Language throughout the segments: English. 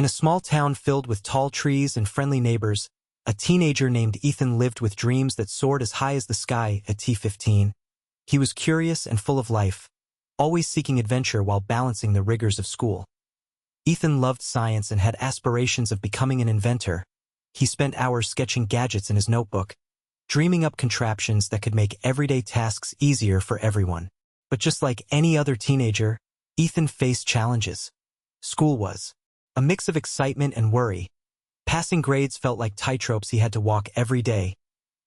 In a small town filled with tall trees and friendly neighbors, a teenager named Ethan lived with dreams that soared as high as the sky at T15. He was curious and full of life, always seeking adventure while balancing the rigors of school. Ethan loved science and had aspirations of becoming an inventor. He spent hours sketching gadgets in his notebook, dreaming up contraptions that could make everyday tasks easier for everyone. But just like any other teenager, Ethan faced challenges. School was a mix of excitement and worry. Passing grades felt like tightropes he had to walk every day.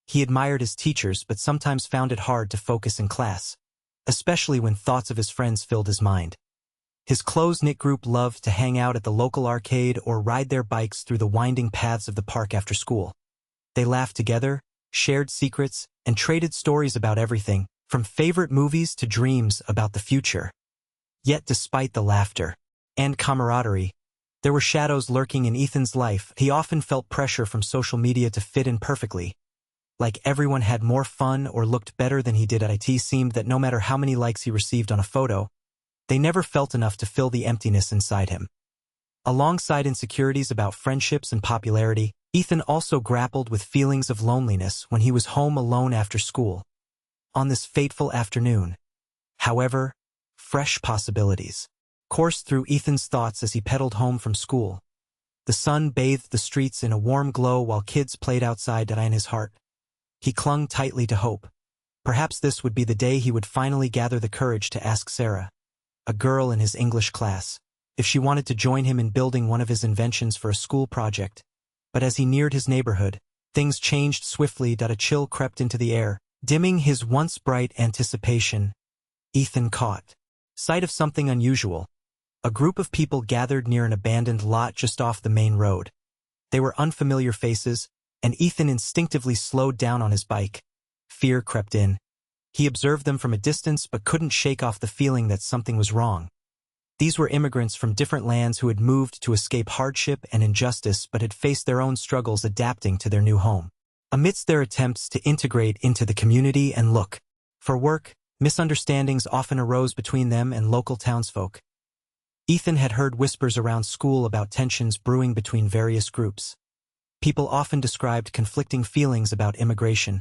He admired his teachers but sometimes found it hard to focus in class, especially when thoughts of his friends filled his mind. His close-knit group loved to hang out at the local arcade or ride their bikes through the winding paths of the park after school. They laughed together, shared secrets, and traded stories about everything, from favorite movies to dreams about the future. Yet despite the laughter and camaraderie, there were shadows lurking in Ethan's life. He often felt pressure from social media to fit in perfectly. Like everyone had more fun or looked better than he did at IT. Seemed that no matter how many likes he received on a photo, they never felt enough to fill the emptiness inside him. Alongside insecurities about friendships and popularity, Ethan also grappled with feelings of loneliness when he was home alone after school. On this fateful afternoon, however, fresh possibilities coursed through Ethan's thoughts as he pedaled home from school. The sun bathed the streets in a warm glow while kids played outside. In his heart, he clung tightly to hope. Perhaps this would be the day he would finally gather the courage to ask Sarah, a girl in his English class, if she wanted to join him in building one of his inventions for a school project. But as he neared his neighborhood, things changed swiftly. A chill crept into the air, dimming his once bright anticipation. Ethan caught sight of something unusual. A group of people gathered near an abandoned lot just off the main road. They were unfamiliar faces, and Ethan instinctively slowed down on his bike. Fear crept in. He observed them from a distance but couldn't shake off the feeling that something was wrong. These were immigrants from different lands who had moved to escape hardship and injustice but had faced their own struggles adapting to their new home. Amidst their attempts to integrate into the community and look for work, misunderstandings often arose between them and local townsfolk. Ethan had heard whispers around school about tensions brewing between various groups. People often described conflicting feelings about immigration.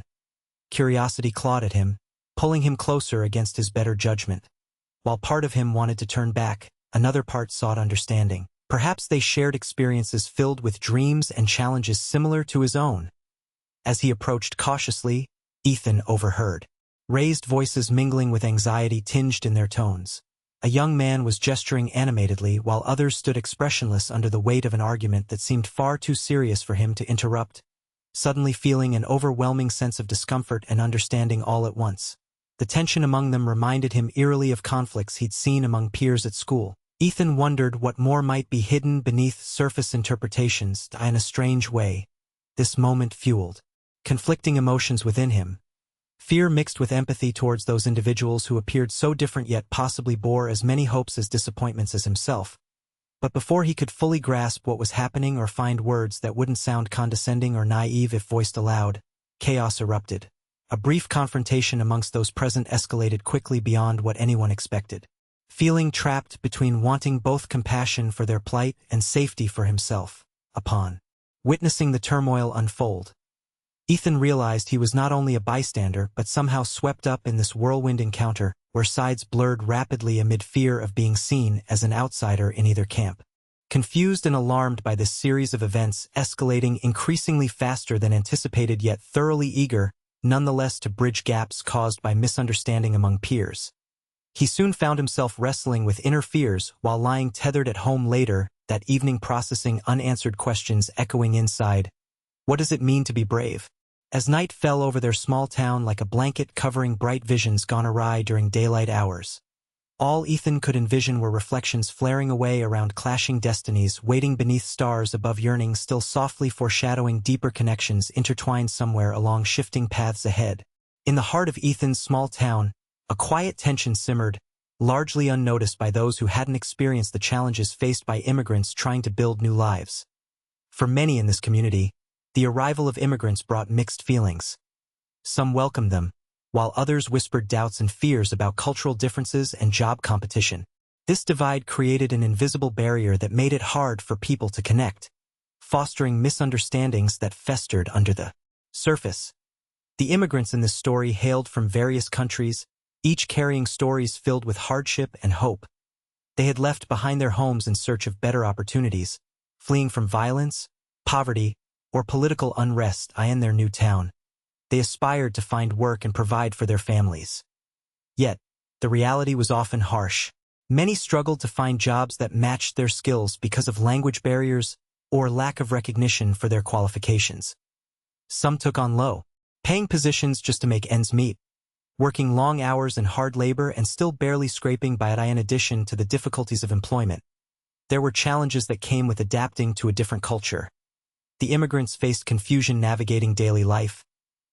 Curiosity clawed at him, pulling him closer against his better judgment. While part of him wanted to turn back, another part sought understanding. Perhaps they shared experiences filled with dreams and challenges similar to his own. As he approached cautiously, Ethan overheard raised voices mingling with anxiety tinged in their tones. A young man was gesturing animatedly while others stood expressionless under the weight of an argument that seemed far too serious for him to interrupt. Suddenly feeling an overwhelming sense of discomfort and understanding all at once. The tension among them reminded him eerily of conflicts he'd seen among peers at school. Ethan wondered what more might be hidden beneath surface interpretations. In a strange way, this moment fueled conflicting emotions within him. Fear mixed with empathy towards those individuals who appeared so different yet possibly bore as many hopes as disappointments as himself. But before he could fully grasp what was happening or find words that wouldn't sound condescending or naive if voiced aloud, chaos erupted. A brief confrontation amongst those present escalated quickly beyond what anyone expected. Feeling trapped between wanting both compassion for their plight and safety for himself, upon witnessing the turmoil unfold, Ethan realized he was not only a bystander but somehow swept up in this whirlwind encounter, where sides blurred rapidly amid fear of being seen as an outsider in either camp. Confused and alarmed by this series of events escalating increasingly faster than anticipated yet thoroughly eager, nonetheless to bridge gaps caused by misunderstanding among peers, he soon found himself wrestling with inner fears while lying tethered at home later that evening, processing unanswered questions echoing inside. What does it mean to be brave? As night fell over their small town like a blanket covering bright visions gone awry during daylight hours, all Ethan could envision were reflections flaring away around clashing destinies waiting beneath stars above, yearnings still softly foreshadowing deeper connections intertwined somewhere along shifting paths ahead. In the heart of Ethan's small town, a quiet tension simmered, largely unnoticed by those who hadn't experienced the challenges faced by immigrants trying to build new lives. For many in this community, the arrival of immigrants brought mixed feelings. Some welcomed them, while others whispered doubts and fears about cultural differences and job competition. This divide created an invisible barrier that made it hard for people to connect, fostering misunderstandings that festered under the surface. The immigrants in this story hailed from various countries, each carrying stories filled with hardship and hope. They had left behind their homes in search of better opportunities, fleeing from violence, poverty, or political unrest in their new town. They aspired to find work and provide for their families. Yet, the reality was often harsh. Many struggled to find jobs that matched their skills because of language barriers or lack of recognition for their qualifications. Some took on low-paying positions just to make ends meet, working long hours and hard labor and still barely scraping by in addition to the difficulties of employment. There were challenges that came with adapting to a different culture. The immigrants faced confusion navigating daily life.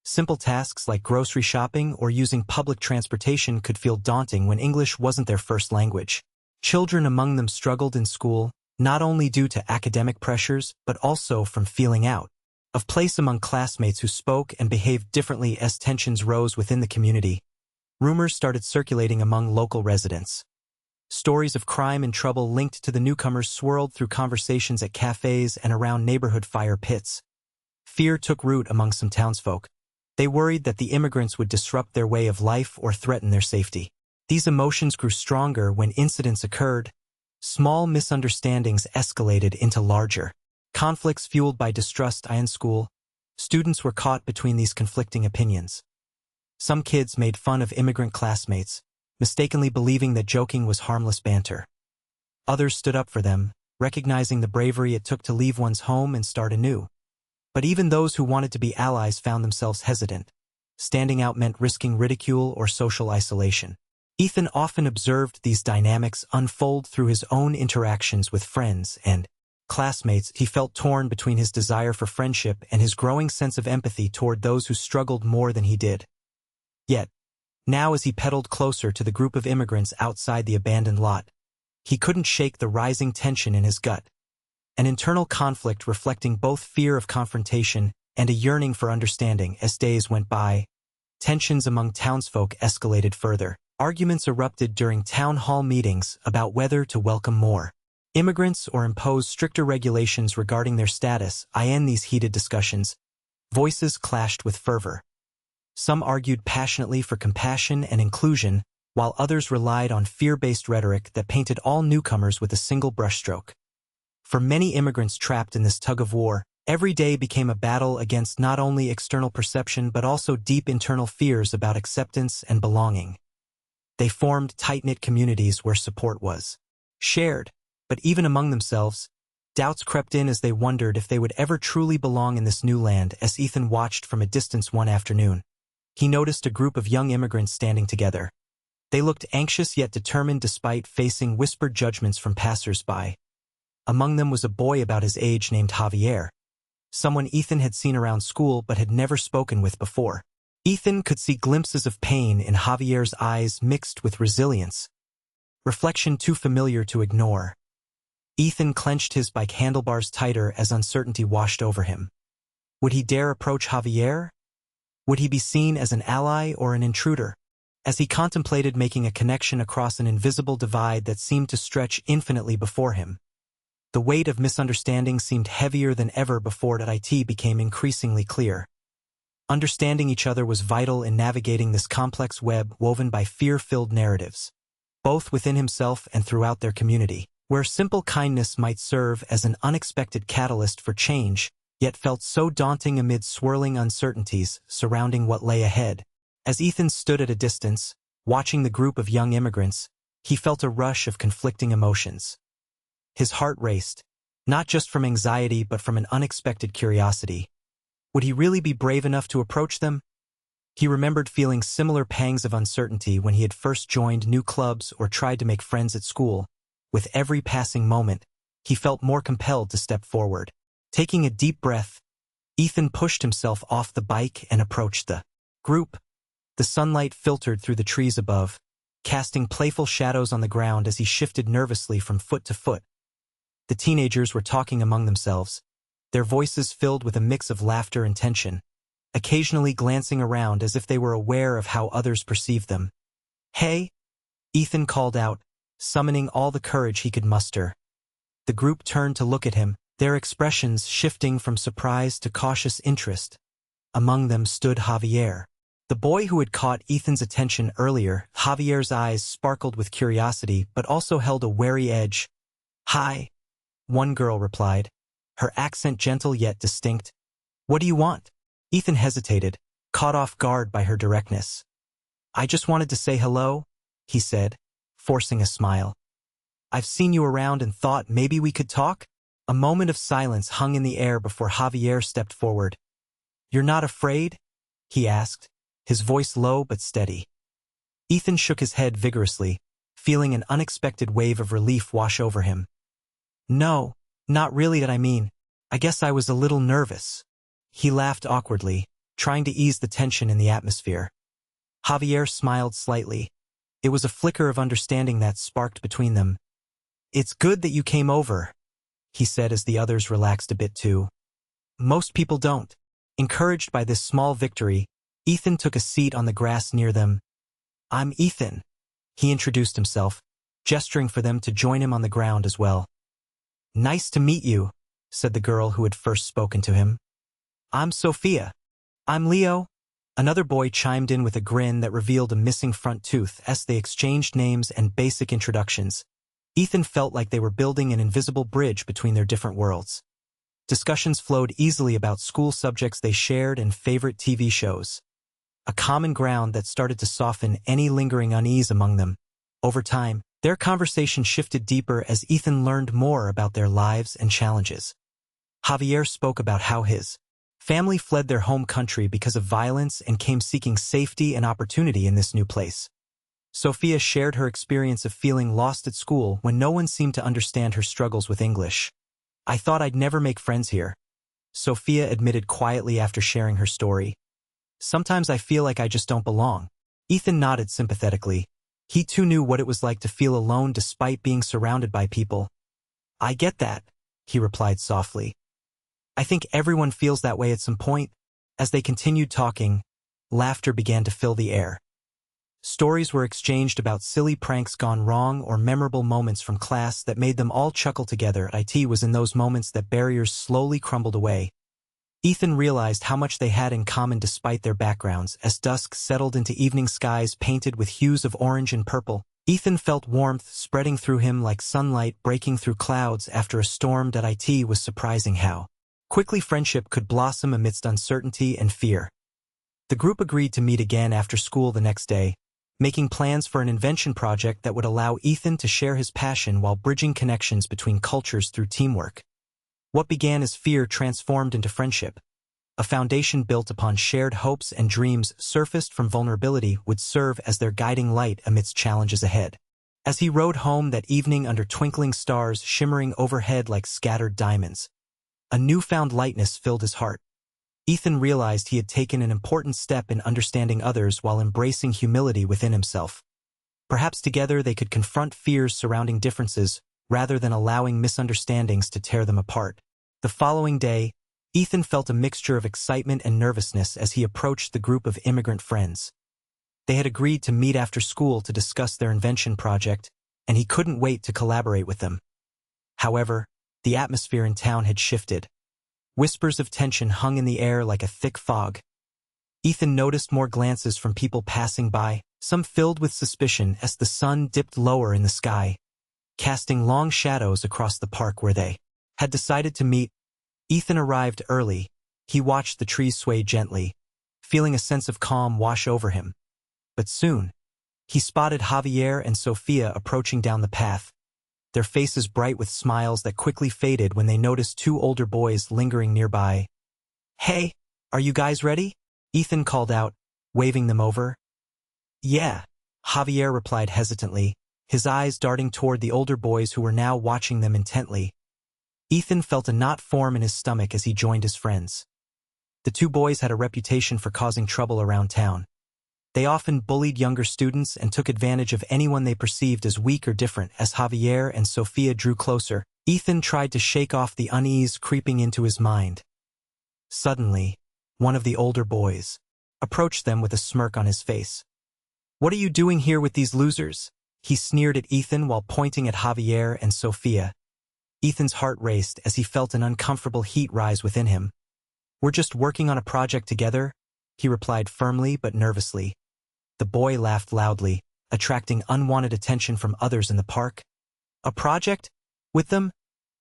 Simple tasks like grocery shopping or using public transportation could feel daunting when English wasn't their first language. Children among them struggled in school, not only due to academic pressures, but also from feeling out of place among classmates who spoke and behaved differently. As tensions rose within the community, rumors started circulating among local residents. Stories of crime and trouble linked to the newcomers swirled through conversations at cafes and around neighborhood fire pits. Fear took root among some townsfolk. They worried that the immigrants would disrupt their way of life or threaten their safety. These emotions grew stronger when incidents occurred. Small misunderstandings escalated into larger conflicts fueled by distrust in school. Students were caught between these conflicting opinions. Some kids made fun of immigrant classmates, mistakenly believing that joking was harmless banter. Others stood up for them, recognizing the bravery it took to leave one's home and start anew. But even those who wanted to be allies found themselves hesitant. Standing out meant risking ridicule or social isolation. Ethan often observed these dynamics unfold through his own interactions with friends and classmates. He felt torn between his desire for friendship and his growing sense of empathy toward those who struggled more than he did. Yet, now as he pedaled closer to the group of immigrants outside the abandoned lot, he couldn't shake the rising tension in his gut. An internal conflict reflecting both fear of confrontation and a yearning for understanding. As days went by, tensions among townsfolk escalated further. Arguments erupted during town hall meetings about whether to welcome more immigrants or impose stricter regulations regarding their status. In these heated discussions, voices clashed with fervor. Some argued passionately for compassion and inclusion, while others relied on fear-based rhetoric that painted all newcomers with a single brushstroke. For many immigrants trapped in this tug-of-war, every day became a battle against not only external perception but also deep internal fears about acceptance and belonging. They formed tight-knit communities where support was shared, but even among themselves, doubts crept in as they wondered if they would ever truly belong in this new land. As Ethan watched from a distance one afternoon, he noticed a group of young immigrants standing together. They looked anxious yet determined despite facing whispered judgments from passers-by. Among them was a boy about his age named Javier, someone Ethan had seen around school but had never spoken with before. Ethan could see glimpses of pain in Javier's eyes mixed with resilience, reflection too familiar to ignore. Ethan clenched his bike handlebars tighter as uncertainty washed over him. Would he dare approach Javier? Would he be seen as an ally or an intruder? As he contemplated making a connection across an invisible divide that seemed to stretch infinitely before him, the weight of misunderstanding seemed heavier than ever before. It became increasingly clear. Understanding each other was vital in navigating this complex web woven by fear-filled narratives, both within himself and throughout their community, where simple kindness might serve as an unexpected catalyst for change, yet felt so daunting amid swirling uncertainties surrounding what lay ahead. As Ethan stood at a distance, watching the group of young immigrants, he felt a rush of conflicting emotions. His heart raced, not just from anxiety but from an unexpected curiosity. Would he really be brave enough to approach them? He remembered feeling similar pangs of uncertainty when he had first joined new clubs or tried to make friends at school. With every passing moment, he felt more compelled to step forward. Taking a deep breath, Ethan pushed himself off the bike and approached the group. The sunlight filtered through the trees above, casting playful shadows on the ground as he shifted nervously from foot to foot. The teenagers were talking among themselves, their voices filled with a mix of laughter and tension, occasionally glancing around as if they were aware of how others perceived them. "Hey," Ethan called out, summoning all the courage he could muster. The group turned to look at him, their expressions shifting from surprise to cautious interest. Among them stood Javier. The boy who had caught Ethan's attention earlier. Javier's eyes sparkled with curiosity but also held a wary edge. "Hi," one girl replied, her accent gentle yet distinct. "What do you want?" Ethan hesitated, caught off guard by her directness. "I just wanted to say hello," he said, forcing a smile. "I've seen you around and thought maybe we could talk?" A moment of silence hung in the air before Javier stepped forward. "You're not afraid?" he asked, his voice low but steady. Ethan shook his head vigorously, feeling an unexpected wave of relief wash over him. "No, not really. I guess I was a little nervous." He laughed awkwardly, trying to ease the tension in the atmosphere. Javier smiled slightly. It was a flicker of understanding that sparked between them. "It's good that you came over," he said as the others relaxed a bit too. "Most people don't." Encouraged by this small victory, Ethan took a seat on the grass near them. "I'm Ethan," he introduced himself, gesturing for them to join him on the ground as well. "Nice to meet you," said the girl who had first spoken to him. "I'm Sophia." "I'm Leo." Another boy chimed in with a grin that revealed a missing front tooth as they exchanged names and basic introductions. Ethan felt like they were building an invisible bridge between their different worlds. Discussions flowed easily about school subjects they shared and favorite TV shows. A common ground that started to soften any lingering unease among them. Over time, their conversation shifted deeper as Ethan learned more about their lives and challenges. Javier spoke about how his family fled their home country because of violence and came seeking safety and opportunity in this new place. Sophia shared her experience of feeling lost at school when no one seemed to understand her struggles with English. "I thought I'd never make friends here," Sophia admitted quietly after sharing her story. "Sometimes I feel like I just don't belong." Ethan nodded sympathetically. He too knew what it was like to feel alone despite being surrounded by people. "I get that," he replied softly. "I think everyone feels that way at some point." As they continued talking, laughter began to fill the air. Stories were exchanged about silly pranks gone wrong or memorable moments from class that made them all chuckle together. It was in those moments that barriers slowly crumbled away. Ethan realized how much they had in common despite their backgrounds. As dusk settled into evening skies painted with hues of orange and purple, Ethan felt warmth spreading through him like sunlight breaking through clouds after a storm. It was surprising how quickly friendship could blossom amidst uncertainty and fear. The group agreed to meet again after school the next day, making plans for an invention project that would allow Ethan to share his passion while bridging connections between cultures through teamwork. What began as fear transformed into friendship. A foundation built upon shared hopes and dreams surfaced from vulnerability would serve as their guiding light amidst challenges ahead. As he rode home that evening under twinkling stars shimmering overhead like scattered diamonds, a newfound lightness filled his heart. Ethan realized he had taken an important step in understanding others while embracing humility within himself. Perhaps together they could confront fears surrounding differences rather than allowing misunderstandings to tear them apart. The following day, Ethan felt a mixture of excitement and nervousness as he approached the group of immigrant friends. They had agreed to meet after school to discuss their invention project, and he couldn't wait to collaborate with them. However, the atmosphere in town had shifted. Whispers of tension hung in the air like a thick fog. Ethan noticed more glances from people passing by, some filled with suspicion as the sun dipped lower in the sky, casting long shadows across the park where they had decided to meet. Ethan arrived early. He watched the trees sway gently, feeling a sense of calm wash over him. But soon, he spotted Javier and Sophia approaching down the path, their faces bright with smiles that quickly faded when they noticed two older boys lingering nearby. "Hey, are you guys ready?" Ethan called out, waving them over. "Yeah," Javier replied hesitantly, his eyes darting toward the older boys who were now watching them intently. Ethan felt a knot form in his stomach as he joined his friends. The two boys had a reputation for causing trouble around town. They often bullied younger students and took advantage of anyone they perceived as weak or different. As Javier and Sophia drew closer, Ethan tried to shake off the unease creeping into his mind. Suddenly, one of the older boys approached them with a smirk on his face. "What are you doing here with these losers?" He sneered at Ethan while pointing at Javier and Sofia. Ethan's heart raced as he felt an uncomfortable heat rise within him. "We're just working on a project together," he replied firmly but nervously. The boy laughed loudly, attracting unwanted attention from others in the park. "A project? With them?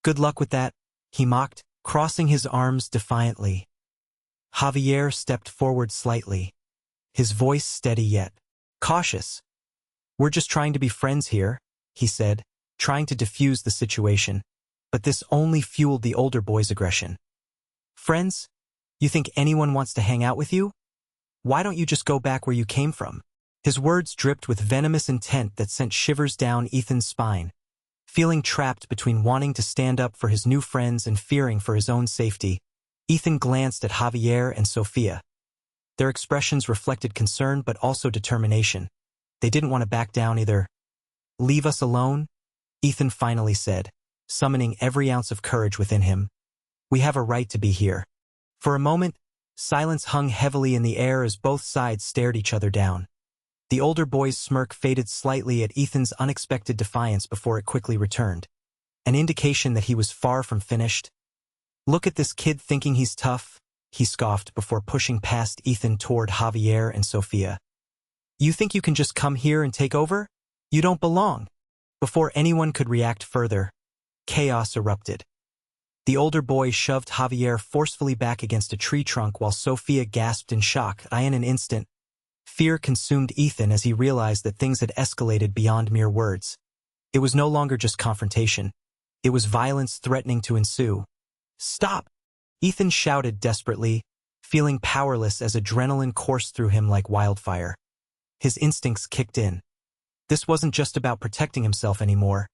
Good luck with that," he mocked, crossing his arms defiantly. Javier stepped forward slightly, his voice steady yet cautious. "We're just trying to be friends here," he said, trying to diffuse the situation, but this only fueled the older boy's aggression. "Friends? You think anyone wants to hang out with you? Why don't you just go back where you came from?" His words dripped with venomous intent that sent shivers down Ethan's spine. Feeling trapped between wanting to stand up for his new friends and fearing for his own safety, Ethan glanced at Javier and Sofia. Their expressions reflected concern but also determination. They didn't want to back down either. "Leave us alone," Ethan finally said, summoning every ounce of courage within him. "We have a right to be here." For a moment, silence hung heavily in the air as both sides stared each other down. The older boy's smirk faded slightly at Ethan's unexpected defiance before it quickly returned, an indication that he was far from finished. "Look at this kid thinking he's tough," he scoffed before pushing past Ethan toward Javier and Sofia. "You think you can just come here and take over? You don't belong." Before anyone could react further, chaos erupted. The older boy shoved Javier forcefully back against a tree trunk while Sofia gasped in shock. In an instant, fear consumed Ethan as he realized that things had escalated beyond mere words. It was no longer just confrontation. It was violence threatening to ensue. "Stop!" Ethan shouted desperately, feeling powerless as adrenaline coursed through him like wildfire. His instincts kicked in. This wasn't just about protecting himself anymore.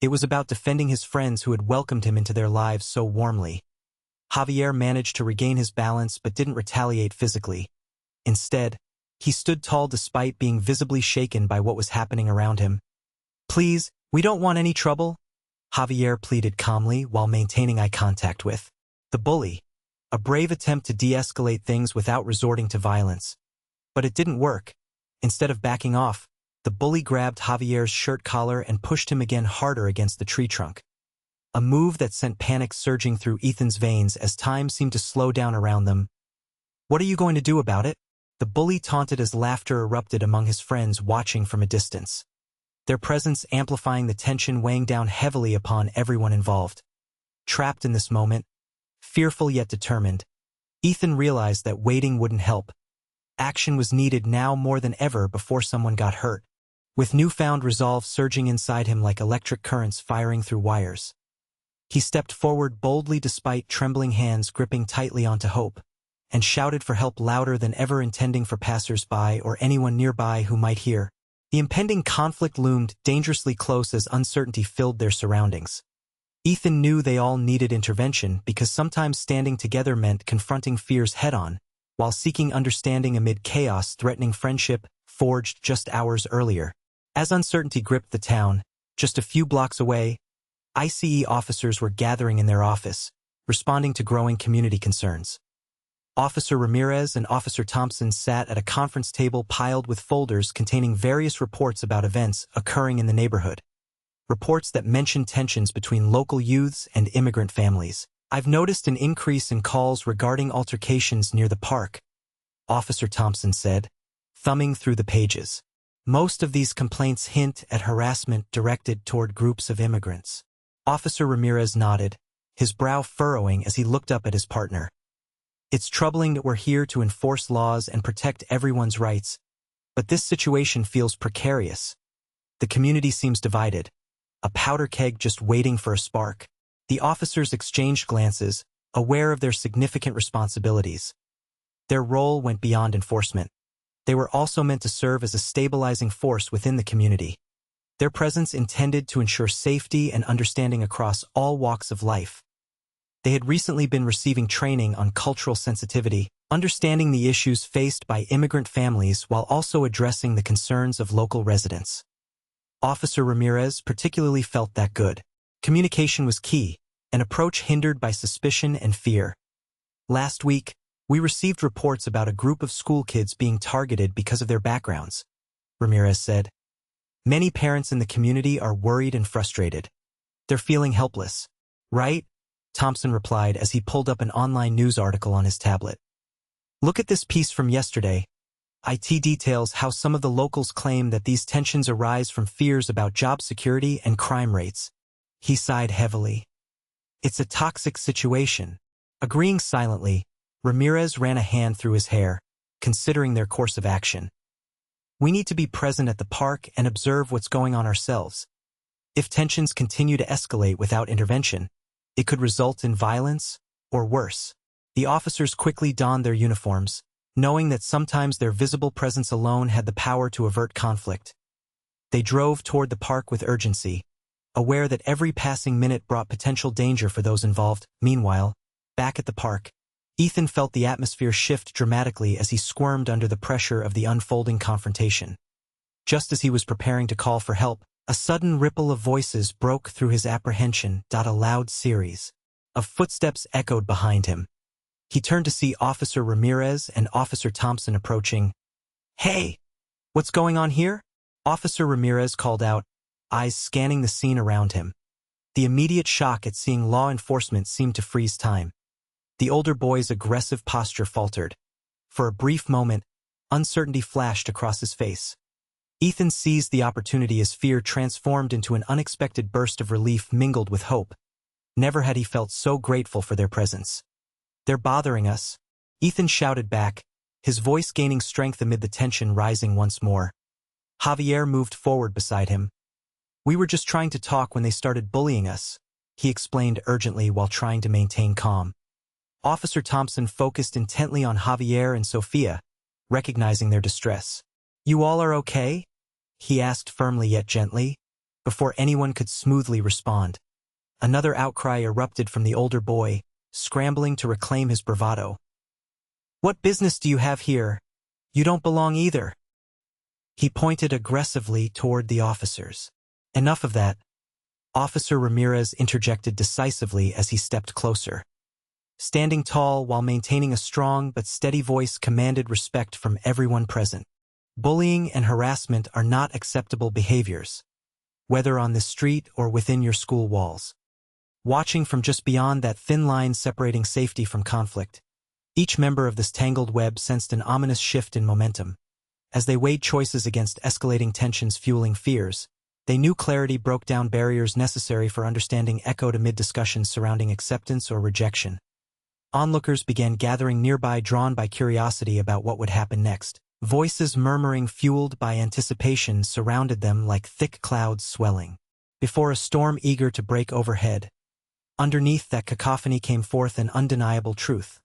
It was about defending his friends who had welcomed him into their lives so warmly. Javier managed to regain his balance but didn't retaliate physically. Instead, he stood tall despite being visibly shaken by what was happening around him. "Please, we don't want any trouble," Javier pleaded calmly while maintaining eye contact with the bully, a brave attempt to de-escalate things without resorting to violence. But it didn't work. Instead of backing off, the bully grabbed Javier's shirt collar and pushed him again harder against the tree trunk. A move that sent panic surging through Ethan's veins as time seemed to slow down around them. "What are you going to do about it?" The bully taunted as laughter erupted among his friends watching from a distance, their presence amplifying the tension weighing down heavily upon everyone involved. Trapped in this moment, fearful yet determined, Ethan realized that waiting wouldn't help. Action was needed now more than ever before someone got hurt. With newfound resolve surging inside him like electric currents firing through wires, he stepped forward boldly despite trembling hands gripping tightly onto hope, and shouted for help louder than ever, intending for passers-by or anyone nearby who might hear. The impending conflict loomed dangerously close as uncertainty filled their surroundings. Ethan knew they all needed intervention because sometimes standing together meant confronting fears head-on, while seeking understanding amid chaos threatening friendship forged just hours earlier. As uncertainty gripped the town, just a few blocks away, ICE officers were gathering in their office, responding to growing community concerns. Officer Ramirez and Officer Thompson sat at a conference table piled with folders containing various reports about events occurring in the neighborhood. Reports that mentioned tensions between local youths and immigrant families. "I've noticed an increase in calls regarding altercations near the park," Officer Thompson said, thumbing through the pages. "Most of these complaints hint at harassment directed toward groups of immigrants." Officer Ramirez nodded, his brow furrowing as he looked up at his partner. "It's troubling that we're here to enforce laws and protect everyone's rights, but this situation feels precarious. The community seems divided, a powder keg just waiting for a spark." The officers exchanged glances, aware of their significant responsibilities. Their role went beyond enforcement. They were also meant to serve as a stabilizing force within the community. Their presence intended to ensure safety and understanding across all walks of life. They had recently been receiving training on cultural sensitivity, understanding the issues faced by immigrant families while also addressing the concerns of local residents. Officer Ramirez particularly felt that good communication was key, an approach hindered by suspicion and fear. "Last week, we received reports about a group of school kids being targeted because of their backgrounds," Ramirez said. Many parents in the community are worried and frustrated. They're feeling helpless. Right? Thompson replied as he pulled up an online news article on his tablet. Look at this piece from yesterday. IT details how some of the locals claim that these tensions arise from fears about job security and crime rates. He sighed heavily. It's a toxic situation. Agreeing silently, Ramirez ran a hand through his hair, considering their course of action. We need to be present at the park and observe what's going on ourselves. If tensions continue to escalate without intervention, it could result in violence, or worse. The officers quickly donned their uniforms, knowing that sometimes their visible presence alone had the power to avert conflict. They drove toward the park with urgency, aware that every passing minute brought potential danger for those involved. Meanwhile, back at the park, Ethan felt the atmosphere shift dramatically as he squirmed under the pressure of the unfolding confrontation. Just as he was preparing to call for help, a sudden ripple of voices broke through his apprehension. A loud series of footsteps echoed behind him. He turned to see Officer Ramirez and Officer Thompson approaching. Hey! What's going on here? Officer Ramirez called out, eyes scanning the scene around him. The immediate shock at seeing law enforcement seemed to freeze time. The older boy's aggressive posture faltered. For a brief moment, uncertainty flashed across his face. Ethan seized the opportunity as fear transformed into an unexpected burst of relief mingled with hope. Never had he felt so grateful for their presence. They're bothering us, Ethan shouted back, his voice gaining strength amid the tension rising once more. Javier moved forward beside him. We were just trying to talk when they started bullying us, he explained urgently while trying to maintain calm. Officer Thompson focused intently on Javier and Sophia, recognizing their distress. You all are okay? He asked firmly yet gently, before anyone could smoothly respond. Another outcry erupted from the older boy, scrambling to reclaim his bravado. What business do you have here? You don't belong either. He pointed aggressively toward the officers. Enough of that. Officer Ramirez interjected decisively as he stepped closer. Standing tall while maintaining a strong but steady voice commanded respect from everyone present. Bullying and harassment are not acceptable behaviors, whether on the street or within your school walls. Watching from just beyond that thin line separating safety from conflict, each member of this tangled web sensed an ominous shift in momentum. As they weighed choices against escalating tensions fueling fears, they knew clarity broke down barriers necessary for understanding echoed amid discussions surrounding acceptance or rejection. Onlookers began gathering nearby, drawn by curiosity about what would happen next. Voices murmuring fueled by anticipation surrounded them like thick clouds swelling. Before a storm eager to break overhead, underneath that cacophony came forth an undeniable truth.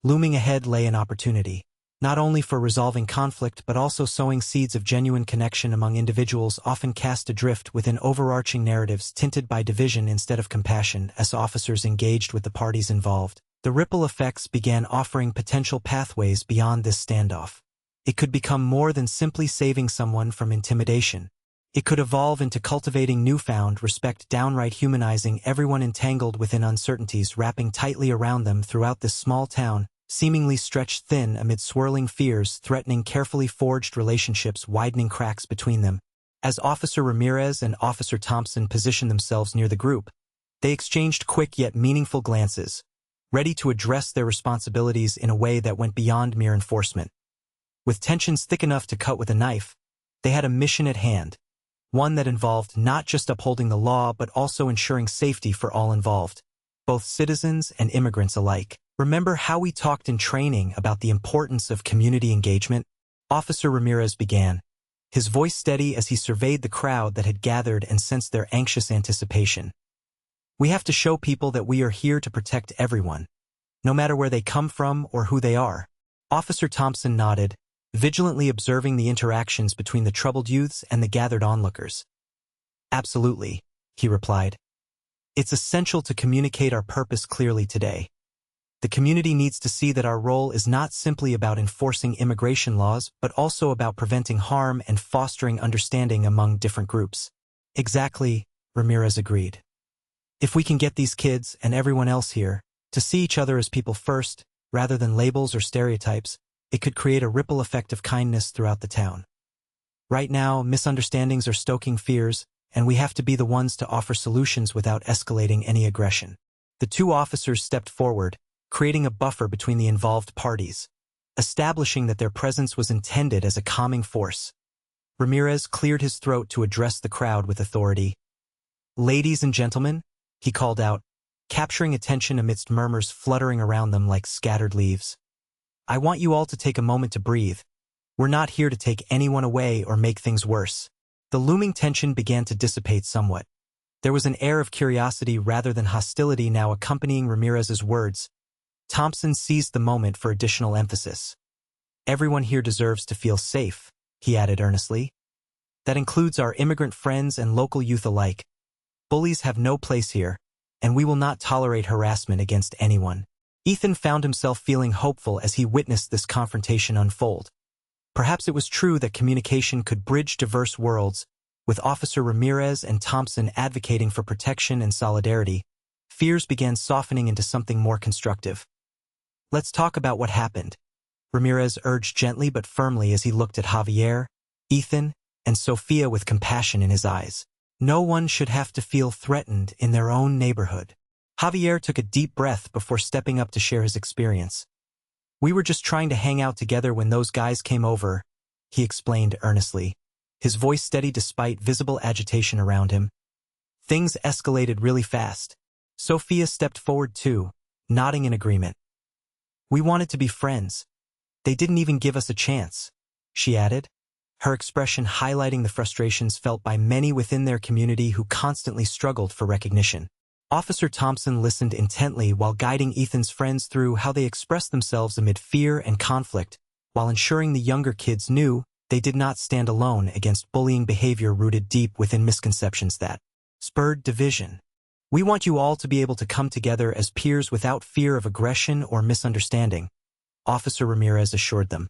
Looming ahead lay an opportunity, not only for resolving conflict but also sowing seeds of genuine connection among individuals often cast adrift within overarching narratives tinted by division instead of compassion. As officers engaged with the parties involved, the ripple effects began offering potential pathways beyond this standoff. It could become more than simply saving someone from intimidation. It could evolve into cultivating newfound respect, downright humanizing everyone entangled within uncertainties wrapping tightly around them throughout this small town, seemingly stretched thin amid swirling fears threatening carefully forged relationships, widening cracks between them. As Officer Ramirez and Officer Thompson positioned themselves near the group, they exchanged quick yet meaningful glances, ready to address their responsibilities in a way that went beyond mere enforcement. With tensions thick enough to cut with a knife, they had a mission at hand, one that involved not just upholding the law but also ensuring safety for all involved, both citizens and immigrants alike. Remember how we talked in training about the importance of community engagement? Officer Ramirez began, his voice steady as he surveyed the crowd that had gathered and sensed their anxious anticipation. We have to show people that we are here to protect everyone, no matter where they come from or who they are. Officer Thompson nodded, vigilantly observing the interactions between the troubled youths and the gathered onlookers. Absolutely, he replied. It's essential to communicate our purpose clearly today. The community needs to see that our role is not simply about enforcing immigration laws, but also about preventing harm and fostering understanding among different groups. Exactly, Ramirez agreed. If we can get these kids and everyone else here to see each other as people first, rather than labels or stereotypes, it could create a ripple effect of kindness throughout the town. Right now, misunderstandings are stoking fears, and we have to be the ones to offer solutions without escalating any aggression. The two officers stepped forward, creating a buffer between the involved parties, establishing that their presence was intended as a calming force. Ramirez cleared his throat to address the crowd with authority. "Ladies and gentlemen," he called out, capturing attention amidst murmurs fluttering around them like scattered leaves. "I want you all to take a moment to breathe. We're not here to take anyone away or make things worse." The looming tension began to dissipate somewhat. There was an air of curiosity rather than hostility now accompanying Ramirez's words. Thompson seized the moment for additional emphasis. "Everyone here deserves to feel safe," he added earnestly. "That includes our immigrant friends and local youth alike. Bullies have no place here, and we will not tolerate harassment against anyone." Ethan found himself feeling hopeful as he witnessed this confrontation unfold. Perhaps it was true that communication could bridge diverse worlds, with Officer Ramirez and Thompson advocating for protection and solidarity. Fears began softening into something more constructive. "Let's talk about what happened," Ramirez urged gently but firmly as he looked at Javier, Ethan, and Sophia with compassion in his eyes. "No one should have to feel threatened in their own neighborhood." Javier took a deep breath before stepping up to share his experience. "We were just trying to hang out together when those guys came over," he explained earnestly, his voice steady despite visible agitation around him. Things escalated really fast. Sophia stepped forward too, nodding in agreement. "We wanted to be friends. They didn't even give us a chance," she added, her expression highlighting the frustrations felt by many within their community who constantly struggled for recognition. Officer Thompson listened intently while guiding Ethan's friends through how they expressed themselves amid fear and conflict, while ensuring the younger kids knew they did not stand alone against bullying behavior rooted deep within misconceptions that spurred division. "We want you all to be able to come together as peers without fear of aggression or misunderstanding," Officer Ramirez assured them.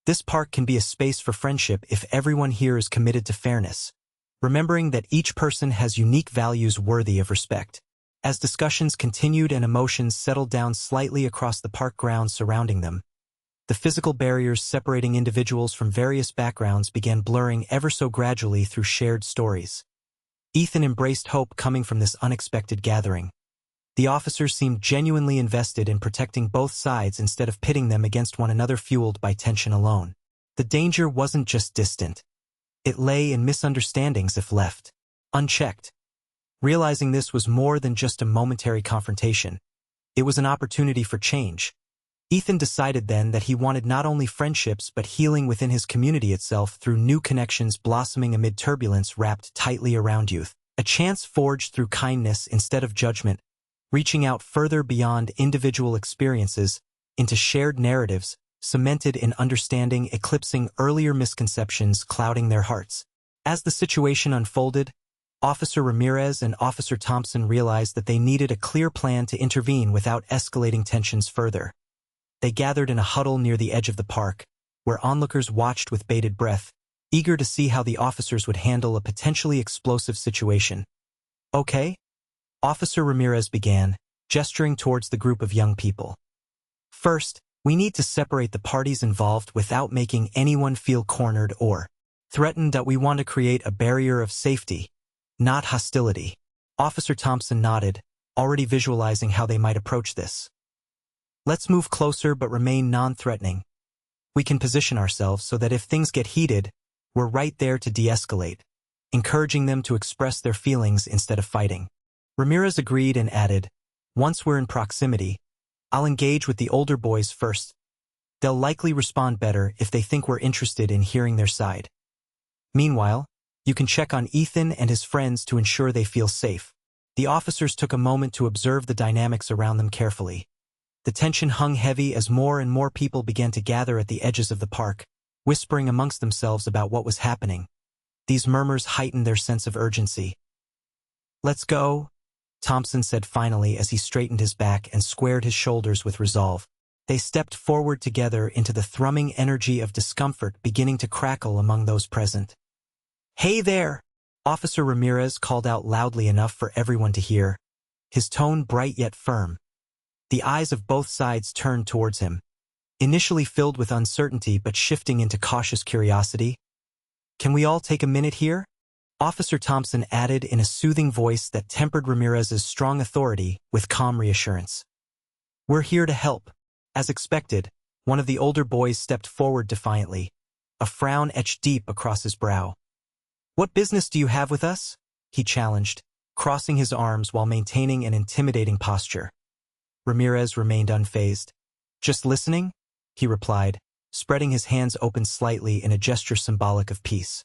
"This park can be a space for friendship if everyone here is committed to fairness, remembering that each person has unique values worthy of respect." As discussions continued and emotions settled down slightly across the park grounds surrounding them, the physical barriers separating individuals from various backgrounds began blurring ever so gradually through shared stories. Ethan embraced hope coming from this unexpected gathering. The officers seemed genuinely invested in protecting both sides instead of pitting them against one another fueled by tension alone. The danger wasn't just distant. It lay in misunderstandings if left unchecked. Realizing this was more than just a momentary confrontation, it was an opportunity for change. Ethan decided then that he wanted not only friendships but healing within his community itself through new connections blossoming amid turbulence wrapped tightly around youth. A chance forged through kindness instead of judgment, reaching out further beyond individual experiences into shared narratives, cemented in understanding eclipsing earlier misconceptions clouding their hearts. As the situation unfolded, Officer Ramirez and Officer Thompson realized that they needed a clear plan to intervene without escalating tensions further. They gathered in a huddle near the edge of the park, where onlookers watched with bated breath, eager to see how the officers would handle a potentially explosive situation. "Okay?" Officer Ramirez began, gesturing towards the group of young people. "First, we need to separate the parties involved without making anyone feel cornered or threatened. That we want to create a barrier of safety, not hostility." Officer Thompson nodded, already visualizing how they might approach this. "Let's move closer but remain non-threatening. We can position ourselves so that if things get heated, we're right there to de-escalate, encouraging them to express their feelings instead of fighting." Ramirez agreed and added, "Once we're in proximity, I'll engage with the older boys first. They'll likely respond better if they think we're interested in hearing their side. Meanwhile, you can check on Ethan and his friends to ensure they feel safe." The officers took a moment to observe the dynamics around them carefully. The tension hung heavy as more and more people began to gather at the edges of the park, whispering amongst themselves about what was happening. These murmurs heightened their sense of urgency. "Let's go," Thompson said finally as he straightened his back and squared his shoulders with resolve. They stepped forward together into the thrumming energy of discomfort beginning to crackle among those present. "Hey there!" Officer Ramirez called out loudly enough for everyone to hear, his tone bright yet firm. The eyes of both sides turned towards him, initially filled with uncertainty but shifting into cautious curiosity. Can we all take a minute here? Officer Thompson added in a soothing voice that tempered Ramirez's strong authority with calm reassurance. We're here to help. As expected, one of the older boys stepped forward defiantly, a frown etched deep across his brow. What business do you have with us? He challenged, crossing his arms while maintaining an intimidating posture. Ramirez remained unfazed. Just listening? He replied, spreading his hands open slightly in a gesture symbolic of peace.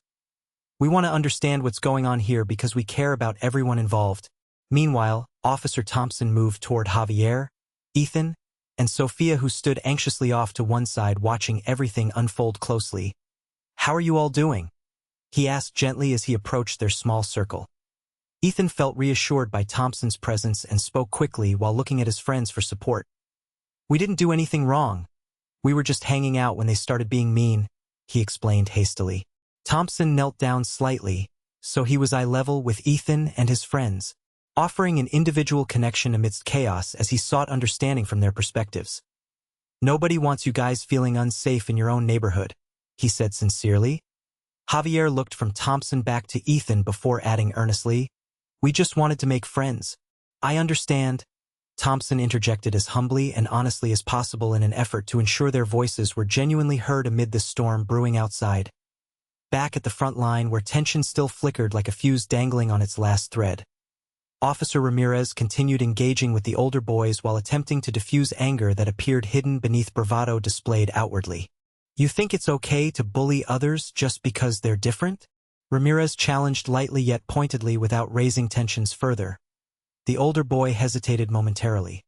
We want to understand what's going on here because we care about everyone involved. Meanwhile, Officer Thompson moved toward Javier, Ethan, and Sophia, who stood anxiously off to one side watching everything unfold closely. How are you all doing? He asked gently as he approached their small circle. Ethan felt reassured by Thompson's presence and spoke quickly while looking at his friends for support. We didn't do anything wrong. We were just hanging out when they started being mean, he explained hastily. Thompson knelt down slightly, so he was eye level with Ethan and his friends, offering an individual connection amidst chaos as he sought understanding from their perspectives. Nobody wants you guys feeling unsafe in your own neighborhood, he said sincerely. Javier looked from Thompson back to Ethan before adding earnestly, We just wanted to make friends. I understand. Thompson interjected as humbly and honestly as possible in an effort to ensure their voices were genuinely heard amid the storm brewing outside. Back at the front line where tension still flickered like a fuse dangling on its last thread, Officer Ramirez continued engaging with the older boys while attempting to diffuse anger that appeared hidden beneath bravado displayed outwardly. You think it's okay to bully others just because they're different? Ramirez challenged lightly yet pointedly without raising tensions further. The older boy hesitated momentarily,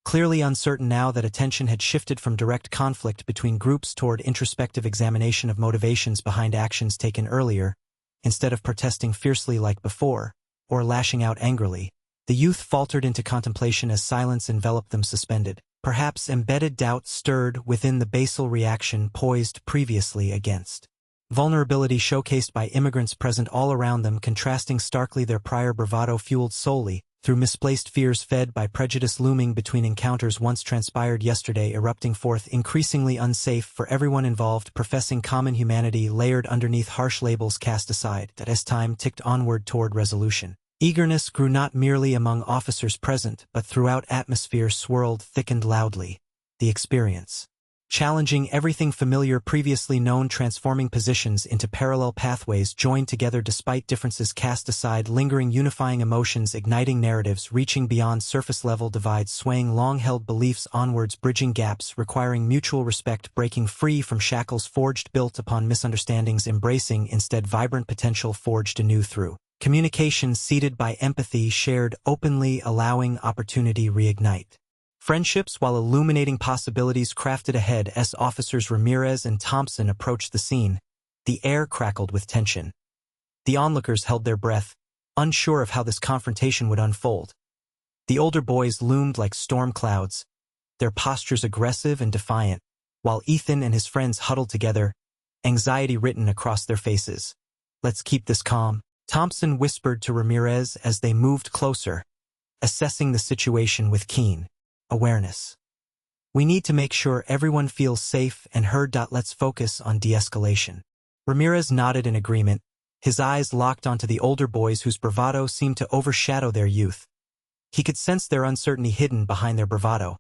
clearly uncertain now that attention had shifted from direct conflict between groups toward introspective examination of motivations behind actions taken earlier, instead of protesting fiercely like before, or lashing out angrily. The youth faltered into contemplation as silence enveloped them suspended. Perhaps embedded doubt stirred within the basal reaction poised previously against vulnerability showcased by immigrants present all around them, contrasting starkly their prior bravado fueled solely through misplaced fears fed by prejudice looming between encounters once transpired yesterday, erupting forth increasingly unsafe for everyone involved, professing common humanity layered underneath harsh labels cast aside that as time ticked onward toward resolution. Eagerness grew not merely among officers present, but throughout atmosphere swirled, thickened loudly. The experience, challenging everything familiar previously known, transforming positions into parallel pathways joined together despite differences cast aside, lingering unifying emotions, igniting narratives, reaching beyond surface-level divides, swaying long-held beliefs onwards, bridging gaps, requiring mutual respect, breaking free from shackles forged built upon misunderstandings, embracing instead vibrant potential forged anew through communication seeded by empathy shared openly, allowing opportunity reignite friendships while illuminating possibilities crafted ahead. As Officers Ramirez and Thompson approached the scene, the air crackled with tension. The onlookers held their breath, unsure of how this confrontation would unfold. The older boys loomed like storm clouds, their postures aggressive and defiant, while Ethan and his friends huddled together, anxiety written across their faces. Let's keep this calm, Thompson whispered to Ramirez as they moved closer, assessing the situation with keen awareness. We need to make sure everyone feels safe and heard. Let's focus on de-escalation. Ramirez nodded in agreement, his eyes locked onto the older boys whose bravado seemed to overshadow their youth. He could sense their uncertainty hidden behind their bravado.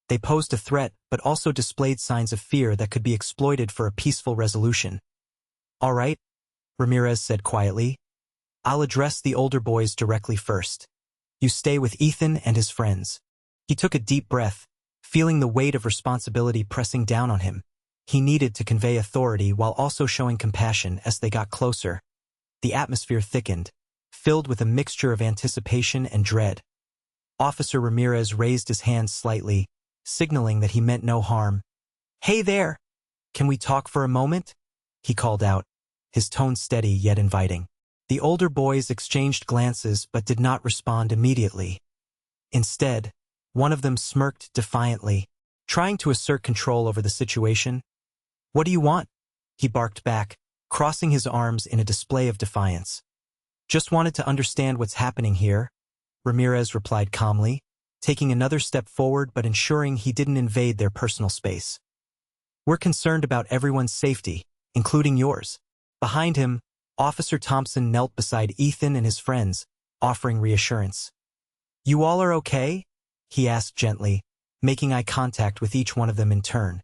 They posed a threat, but also displayed signs of fear that could be exploited for a peaceful resolution. All right, Ramirez said quietly. I'll address the older boys directly first. You stay with Ethan and his friends. He took a deep breath, feeling the weight of responsibility pressing down on him. He needed to convey authority while also showing compassion. As they got closer, the atmosphere thickened, filled with a mixture of anticipation and dread. Officer Ramirez raised his hand slightly, signaling that he meant no harm. Hey there! Can we talk for a moment? He called out, his tone steady yet inviting. The older boys exchanged glances but did not respond immediately. Instead, one of them smirked defiantly, trying to assert control over the situation. What do you want? He barked back, crossing his arms in a display of defiance. Just wanted to understand what's happening here, Ramirez replied calmly, taking another step forward but ensuring he didn't invade their personal space. We're concerned about everyone's safety, including yours. Behind him, Officer Thompson knelt beside Ethan and his friends, offering reassurance. "You all are okay?" he asked gently, making eye contact with each one of them in turn.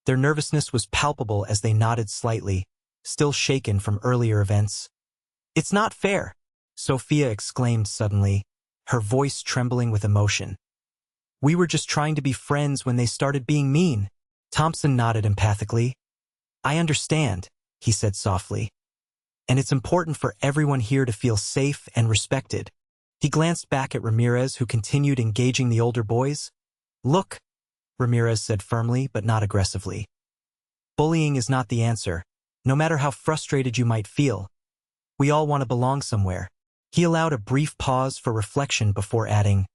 Their nervousness was palpable as they nodded slightly, still shaken from earlier events. "It's not fair," Sophia exclaimed suddenly, her voice trembling with emotion. "We were just trying to be friends when they started being mean." Thompson nodded empathically. "I understand," he said softly. "And it's important for everyone here to feel safe and respected." He glanced back at Ramirez, who continued engaging the older boys. "Look," Ramirez said firmly but not aggressively. "Bullying is not the answer, no matter how frustrated you might feel. We all want to belong somewhere." He allowed a brief pause for reflection before adding,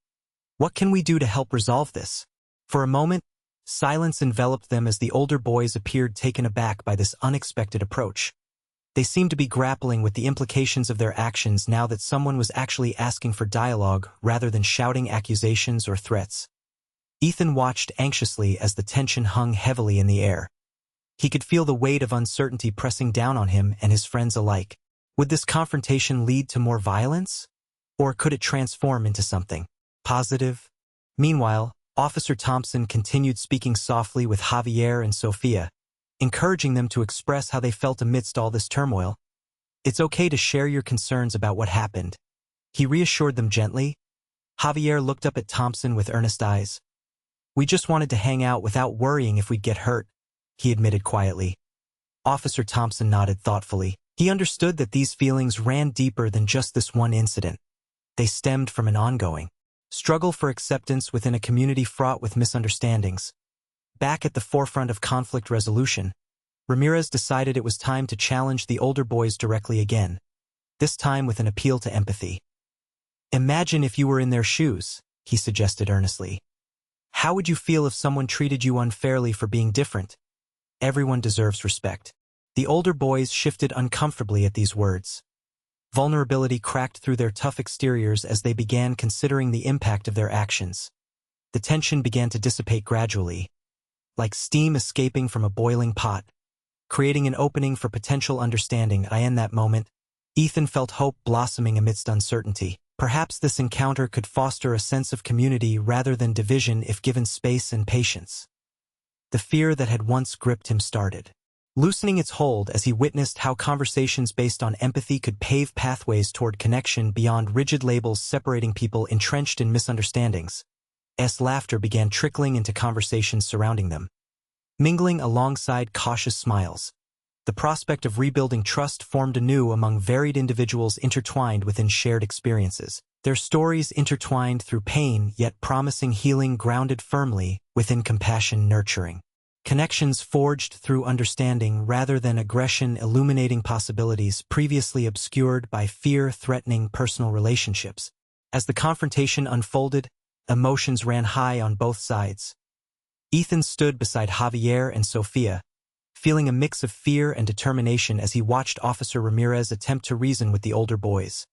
"What can we do to help resolve this?" For a moment, silence enveloped them as the older boys appeared taken aback by this unexpected approach. They seemed to be grappling with the implications of their actions now that someone was actually asking for dialogue rather than shouting accusations or threats. Ethan watched anxiously as the tension hung heavily in the air. He could feel the weight of uncertainty pressing down on him and his friends alike. Would this confrontation lead to more violence? Or could it transform into something positive? Meanwhile, Officer Thompson continued speaking softly with Javier and Sophia, encouraging them to express how they felt amidst all this turmoil. "It's okay to share your concerns about what happened," he reassured them gently. Javier looked up at Thompson with earnest eyes. "We just wanted to hang out without worrying if we'd get hurt," he admitted quietly. Officer Thompson nodded thoughtfully. He understood that these feelings ran deeper than just this one incident. They stemmed from an ongoing struggle for acceptance within a community fraught with misunderstandings. Back at the forefront of conflict resolution, Ramirez decided it was time to challenge the older boys directly again, this time with an appeal to empathy. "Imagine if you were in their shoes," he suggested earnestly. "How would you feel if someone treated you unfairly for being different? Everyone deserves respect." The older boys shifted uncomfortably at these words. Vulnerability cracked through their tough exteriors as they began considering the impact of their actions. The tension began to dissipate gradually, like steam escaping from a boiling pot, creating an opening for potential understanding. In that moment, Ethan felt hope blossoming amidst uncertainty. Perhaps this encounter could foster a sense of community rather than division if given space and patience. The fear that had once gripped him started loosening its hold as he witnessed how conversations based on empathy could pave pathways toward connection beyond rigid labels separating people entrenched in misunderstandings. Laughter began trickling into conversations surrounding them, mingling alongside cautious smiles. The prospect of rebuilding trust formed anew among varied individuals intertwined within shared experiences. Their stories intertwined through pain yet promising healing grounded firmly within compassion nurturing. Connections forged through understanding rather than aggression illuminating possibilities previously obscured by fear-threatening personal relationships. As the confrontation unfolded, emotions ran high on both sides. Ethan stood beside Javier and Sophia, feeling a mix of fear and determination as he watched Officer Ramirez attempt to reason with the older boys.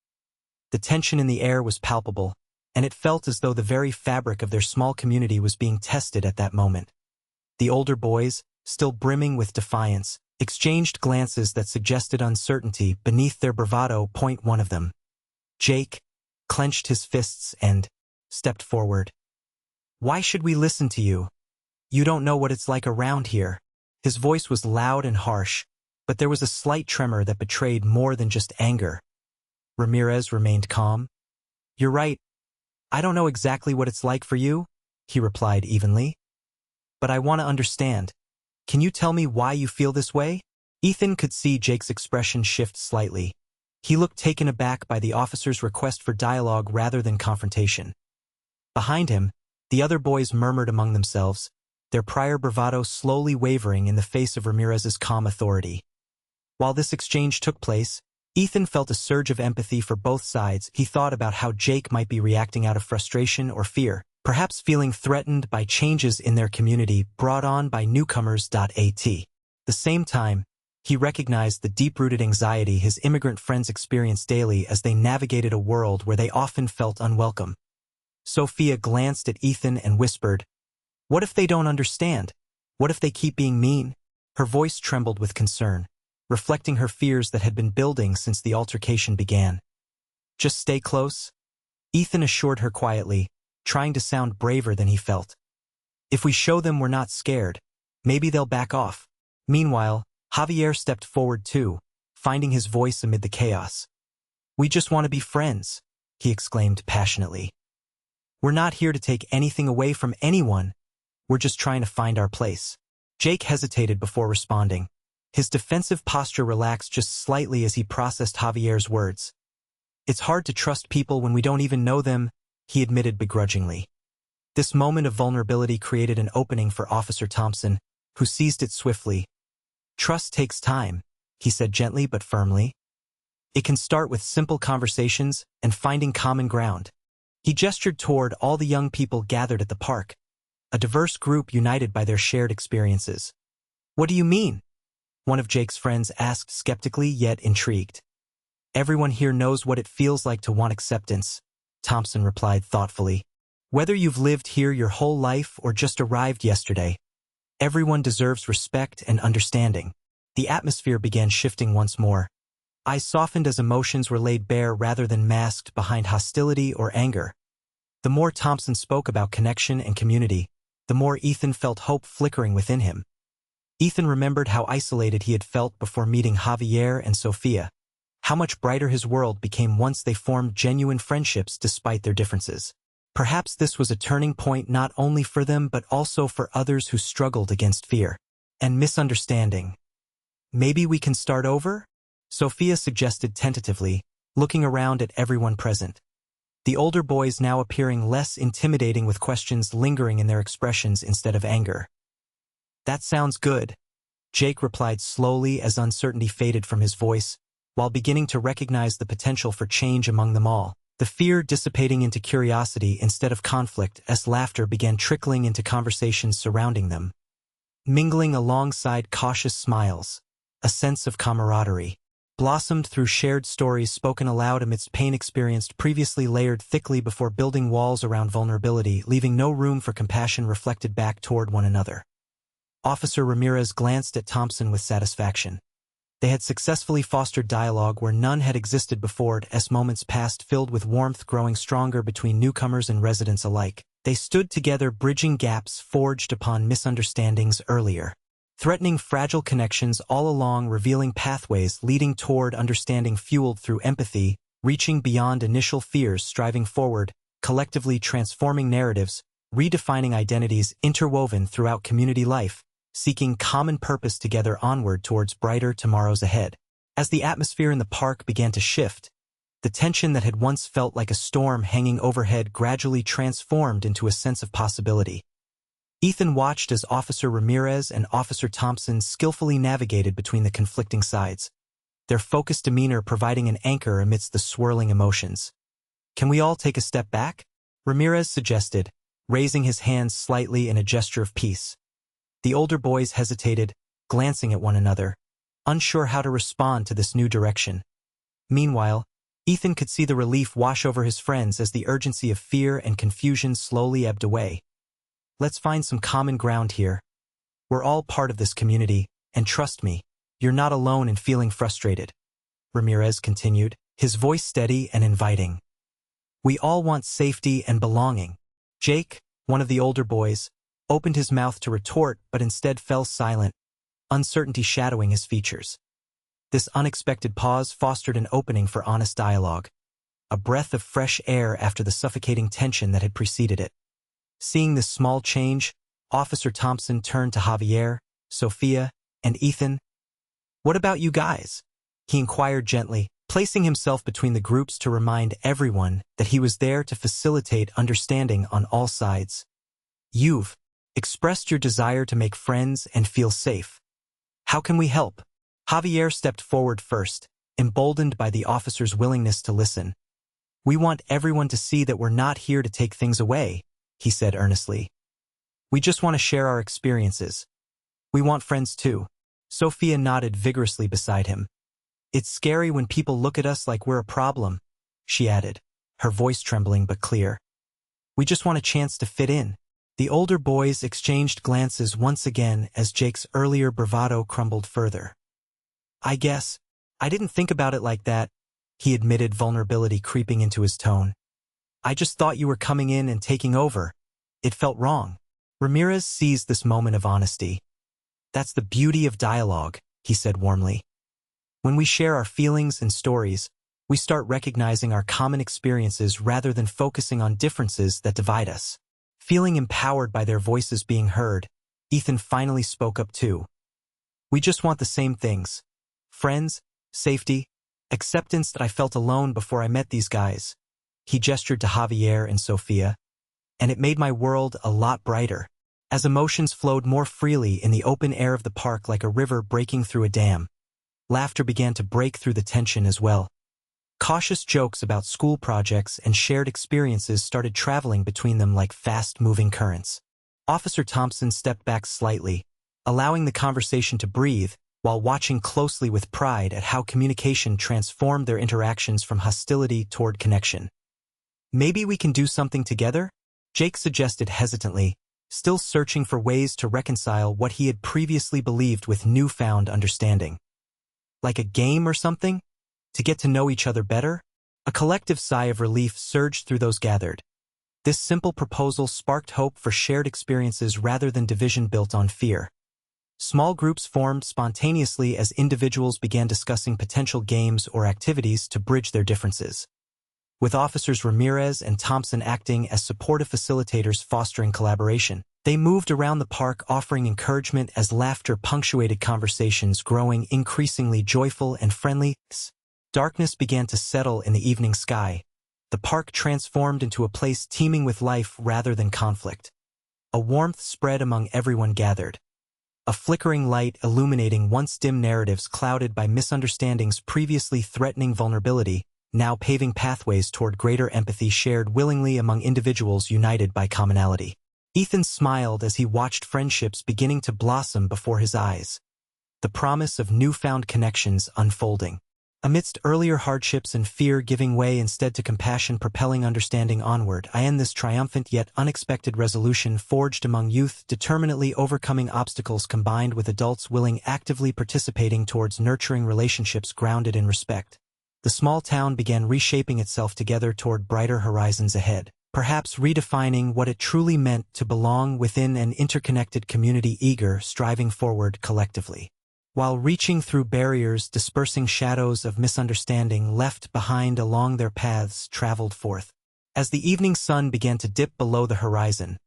The tension in the air was palpable, and it felt as though the very fabric of their small community was being tested at that moment. The older boys, still brimming with defiance, exchanged glances that suggested uncertainty beneath their bravado. One of them, Jake, clenched his fists and stepped forward. "Why should we listen to you? You don't know what it's like around here." His voice was loud and harsh, but there was a slight tremor that betrayed more than just anger. Ramirez remained calm. "You're right. I don't know exactly what it's like for you," he replied evenly. "But I want to understand. Can you tell me why you feel this way?" Ethan could see Jake's expression shift slightly. He looked taken aback by the officer's request for dialogue rather than confrontation. Behind him, the other boys murmured among themselves, their prior bravado slowly wavering in the face of Ramirez's calm authority. While this exchange took place, Ethan felt a surge of empathy for both sides. He thought about how Jake might be reacting out of frustration or fear, perhaps feeling threatened by changes in their community brought on by newcomers. At the same time, he recognized the deep-rooted anxiety his immigrant friends experienced daily as they navigated a world where they often felt unwelcome. Sophia glanced at Ethan and whispered, "What if they don't understand? What if they keep being mean?" Her voice trembled with concern. reflecting her fears that had been building since the altercation began. "Just stay close," Ethan assured her quietly, trying to sound braver than he felt. "If we show them we're not scared, maybe they'll back off." Meanwhile, Javier stepped forward too, finding his voice amid the chaos. "We just want to be friends," he exclaimed passionately. "We're not here to take anything away from anyone. We're just trying to find our place." Jake hesitated before responding. His defensive posture relaxed just slightly as he processed Javier's words. "It's hard to trust people when we don't even know them," he admitted begrudgingly. This moment of vulnerability created an opening for Officer Thompson, who seized it swiftly. "Trust takes time," he said gently but firmly. "It can start with simple conversations and finding common ground." He gestured toward all the young people gathered at the park, a diverse group united by their shared experiences. "What do you mean?" one of Jake's friends asked skeptically yet intrigued. "Everyone here knows what it feels like to want acceptance," Thompson replied thoughtfully. "Whether you've lived here your whole life or just arrived yesterday, everyone deserves respect and understanding." The atmosphere began shifting once more. Eyes softened as emotions were laid bare rather than masked behind hostility or anger. The more Thompson spoke about connection and community, the more Ethan felt hope flickering within him. Ethan remembered how isolated he had felt before meeting Javier and Sofia, how much brighter his world became once they formed genuine friendships despite their differences. Perhaps this was a turning point not only for them but also for others who struggled against fear and misunderstanding. "Maybe we can start over?" Sofia suggested tentatively, looking around at everyone present. The older boys now appearing less intimidating with questions lingering in their expressions instead of anger. "That sounds good," Jake replied slowly as uncertainty faded from his voice, while beginning to recognize the potential for change among them all. The fear dissipating into curiosity instead of conflict as laughter began trickling into conversations surrounding them. Mingling alongside cautious smiles, a sense of camaraderie blossomed through shared stories spoken aloud amidst pain experienced previously layered thickly before building walls around vulnerability, leaving no room for compassion reflected back toward one another. Officer Ramirez glanced at Thompson with satisfaction. They had successfully fostered dialogue where none had existed before, as moments passed filled with warmth growing stronger between newcomers and residents alike. They stood together bridging gaps forged upon misunderstandings earlier, threatening fragile connections all along, revealing pathways leading toward understanding fueled through empathy, reaching beyond initial fears, striving forward, collectively transforming narratives, redefining identities interwoven throughout community life, seeking common purpose together onward towards brighter tomorrows ahead. As the atmosphere in the park began to shift, the tension that had once felt like a storm hanging overhead gradually transformed into a sense of possibility. Ethan watched as Officer Ramirez and Officer Thompson skillfully navigated between the conflicting sides, their focused demeanor providing an anchor amidst the swirling emotions. "Can we all take a step back?" Ramirez suggested, raising his hands slightly in a gesture of peace. The older boys hesitated, glancing at one another, unsure how to respond to this new direction. Meanwhile, Ethan could see the relief wash over his friends as the urgency of fear and confusion slowly ebbed away. "Let's find some common ground here. We're all part of this community, and trust me, you're not alone in feeling frustrated," Ramirez continued, his voice steady and inviting. "We all want safety and belonging." Jake, one of the older boys, opened his mouth to retort but instead fell silent, uncertainty shadowing his features. This unexpected pause fostered an opening for honest dialogue, a breath of fresh air after the suffocating tension that had preceded it. Seeing this small change, Officer Thompson turned to Javier, Sofia, and Ethan. "What about you guys?" he inquired gently, placing himself between the groups to remind everyone that he was there to facilitate understanding on all sides. "You've expressed your desire to make friends and feel safe. How can we help?" Javier stepped forward first, emboldened by the officer's willingness to listen. "We want everyone to see that we're not here to take things away," he said earnestly. "We just want to share our experiences. We want friends too." Sofia nodded vigorously beside him. "It's scary when people look at us like we're a problem," she added, her voice trembling but clear. "We just want a chance to fit in." The older boys exchanged glances once again as Jake's earlier bravado crumbled further. I guess. I didn't think about it like that, he admitted, vulnerability creeping into his tone. I just thought you were coming in and taking over. It felt wrong. Ramirez seized this moment of honesty. That's the beauty of dialogue, he said warmly. When we share our feelings and stories, we start recognizing our common experiences rather than focusing on differences that divide us. Feeling empowered by their voices being heard, Ethan finally spoke up too. We just want the same things. Friends, safety, acceptance that I felt alone before I met these guys. He gestured to Javier and Sofia, and it made my world a lot brighter. As emotions flowed more freely in the open air of the park like a river breaking through a dam, laughter began to break through the tension as well. Cautious jokes about school projects and shared experiences started traveling between them like fast-moving currents. Officer Thompson stepped back slightly, allowing the conversation to breathe while watching closely with pride at how communication transformed their interactions from hostility toward connection. Maybe we can do something together? Jake suggested hesitantly, still searching for ways to reconcile what he had previously believed with newfound understanding. Like a game or something? To get to know each other better? A collective sigh of relief surged through those gathered. This simple proposal sparked hope for shared experiences rather than division built on fear. Small groups formed spontaneously as individuals began discussing potential games or activities to bridge their differences. With Officers Ramirez and Thompson acting as supportive facilitators fostering collaboration, they moved around the park offering encouragement as laughter punctuated conversations growing increasingly joyful and friendly. Darkness began to settle in the evening sky. The park transformed into a place teeming with life rather than conflict. A warmth spread among everyone gathered. A flickering light illuminating once dim narratives clouded by misunderstandings previously threatening vulnerability, now paving pathways toward greater empathy shared willingly among individuals united by commonality. Ethan smiled as he watched friendships beginning to blossom before his eyes. The promise of newfound connections unfolding. Amidst earlier hardships and fear giving way instead to compassion propelling understanding onward, I end this triumphant yet unexpected resolution forged among youth determinately overcoming obstacles combined with adults willing actively participating towards nurturing relationships grounded in respect. The small town began reshaping itself together toward brighter horizons ahead, perhaps redefining what it truly meant to belong within an interconnected community eager, striving forward collectively. While reaching through barriers, dispersing shadows of misunderstanding left behind along their paths traveled forth. As the evening sun began to dip below the horizon,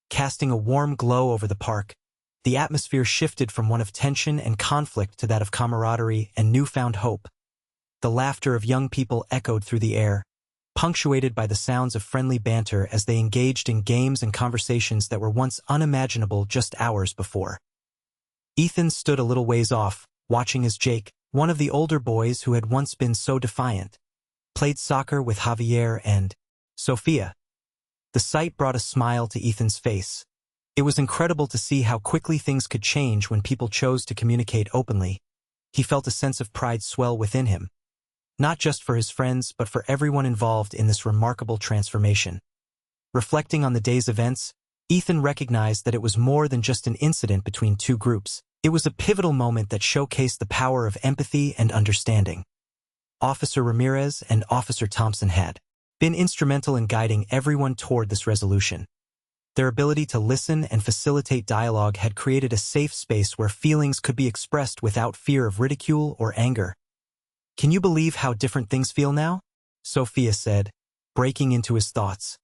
casting a warm glow over the park, the atmosphere shifted from one of tension and conflict to that of camaraderie and newfound hope. The laughter of young people echoed through the air, punctuated by the sounds of friendly banter as they engaged in games and conversations that were once unimaginable just hours before. Ethan stood a little ways off, watching as Jake, one of the older boys who had once been so defiant, played soccer with Javier and Sofia. The sight brought a smile to Ethan's face. It was incredible to see how quickly things could change when people chose to communicate openly. He felt a sense of pride swell within him, not just for his friends but for everyone involved in this remarkable transformation. Reflecting on the day's events, Ethan recognized that it was more than just an incident between two groups. It was a pivotal moment that showcased the power of empathy and understanding. Officer Ramirez and Officer Thompson had been instrumental in guiding everyone toward this resolution. Their ability to listen and facilitate dialogue had created a safe space where feelings could be expressed without fear of ridicule or anger. "Can you believe how different things feel now?" Sophia said, breaking into his thoughts.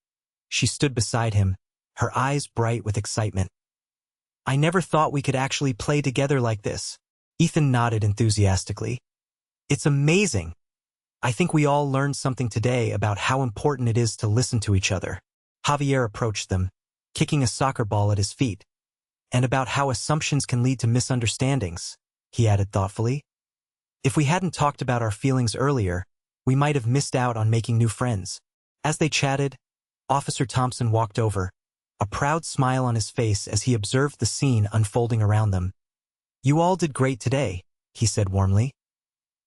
She stood beside him, her eyes bright with excitement. "I never thought we could actually play together like this." Ethan nodded enthusiastically. "It's amazing. I think we all learned something today about how important it is to listen to each other." Javier approached them, kicking a soccer ball at his feet. "And about how assumptions can lead to misunderstandings," he added thoughtfully. "If we hadn't talked about our feelings earlier, we might have missed out on making new friends." As they chatted, Officer Thompson walked over, a proud smile on his face as he observed the scene unfolding around them. "You all did great today," he said warmly.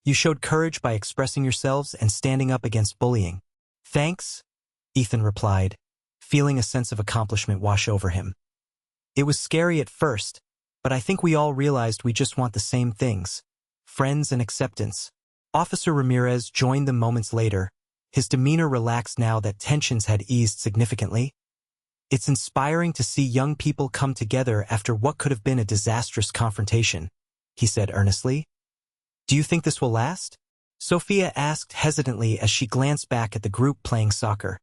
"You showed courage by expressing yourselves and standing up against bullying." "Thanks," Ethan replied, feeling a sense of accomplishment wash over him. "It was scary at first, but I think we all realized we just want the same things: friends and acceptance. Officer Ramirez joined them moments later, his demeanor relaxed now that tensions had eased significantly. It's inspiring to see young people come together after what could have been a disastrous confrontation, he said earnestly. Do you think this will last? Sophia asked hesitantly as she glanced back at the group playing soccer.